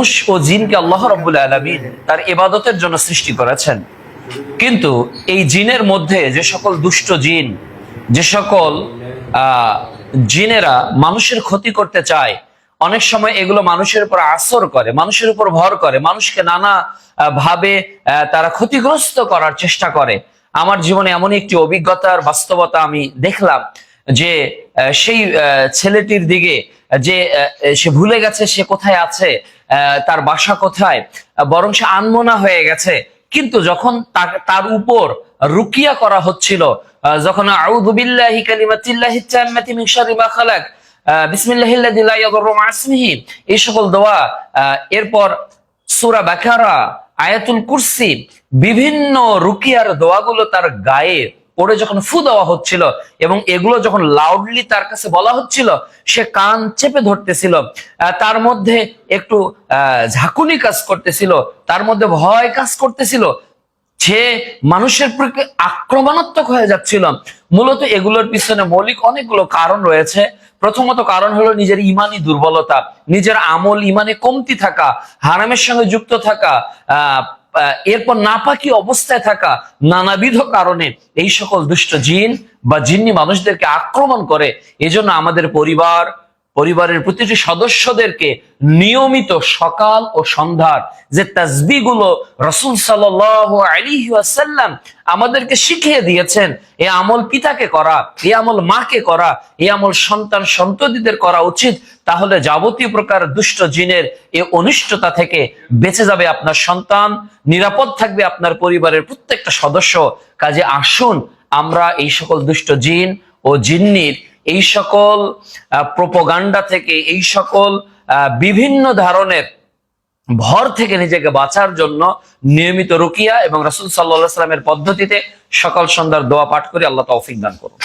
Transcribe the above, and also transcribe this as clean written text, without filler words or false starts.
মানুষ ও জিনকে আল্লাহ রাব্বুল আলামিন তার ইবাদতের জন্য সৃষ্টি করেছেন, কিন্তু এই জিনের মধ্যে যে সকল দুষ্ট জিন, যে সকল জিনেরা মানুষের ক্ষতি করতে চায়, অনেক সময় এগুলো মানুষের উপর আসর করে, মানুষের উপর ভর করে, মানুষকে নানা ভাবে তারা ক্ষতিগ্রস্ত করার চেষ্টা করে। আমার জীবনে এমনই একটি অভিজ্ঞতার বাস্তবতা আমি দেখলাম যে সেই ছেলেটির দিকে যে সে ভুলে গেছে সে কোথায় আছে, তার বাসা কোথায়, বরং সে আনমনা হয়ে গেছে। কিন্তু যখন তার উপর রুকিয়া করা হচ্ছিল, যখন আউযু বিল্লাহি কালিমাতিল্লাহিত তাম্মাতি মিন শাররি মা খালাক, বিসমিল্লাহিল্লাযী লা ইয়াদুররু মা ইসমিহি, এই সকল দোয়া, এরপর সূরা বাকারা, আয়াতুল কুরসি, বিভিন্ন রুকিয়ার দোয়াগুলো তার গায়ে পড়ে যখন ফু দেওয়া হচ্ছিল এবং এগুলো যখন লাউডলি তার কাছে বলা হচ্ছিল, সে কান চেপে ধরতেছিল। তার মধ্যে একটু ঝাঁকুনি কাজ করতেছিল, তার মধ্যে ভয় কাজ করতেছিল, সে মানুষের প্রতি আক্রমণাত্মক হয়ে যাচ্ছিল। মূলত এগুলোর পিছনে মৌলিক অনেকগুলো কারণ রয়েছে। প্রথমত কারণ হলো নিজের ইমানি দুর্বলতা, নিজের আমল ইমানে কমতি থাকা, হারামের সঙ্গে যুক্ত থাকা, এরপর নাপাকি অবস্থায় থাকা। নানাবিধ কারণে এই সকল দুষ্ট জিন বা জিন্নি মানুষদেরকে আক্রমণ করে। এজন্য আমাদের পরিবারের প্রতিটি সদস্যদেরকে নিয়মিত সকাল ও সন্ধ্যার যে তাসবিহগুলো রাসূল সাল্লাল্লাহু আলাইহি ওয়াসাল্লাম আমাদেরকে শিখিয়ে দিয়েছেন, এই আমল পিতাকে করা, এই আমল মাকে করা, এই আমল সন্তান সন্ততিদের করা উচিত। তাহলে যাবতীয় প্রকার দুষ্ট জিনের এই অনিষ্টতা থেকে বেঁচে যাবে আপনার সন্তান, নিরাপদ থাকবে আপনার পরিবারের প্রত্যেকটা সদস্য। কাজে আসুন আমরা এই সকল দুষ্ট জিন ও জিন্নির এই সকল প্রোপাগান্ডা থেকে, এই সকল বিভিন্ন ধরনের ভর থেকে নিজেকে বাঁচার জন্য নিয়মিত রুকিয়া এবং রাসূল সাল্লাল্লাহু আলাইহি ওয়াসাল্লামের পদ্ধতিতে সকাল সন্ধ্যার দোয়া পাঠ করে আল্লাহ তৌফিক দান করুন।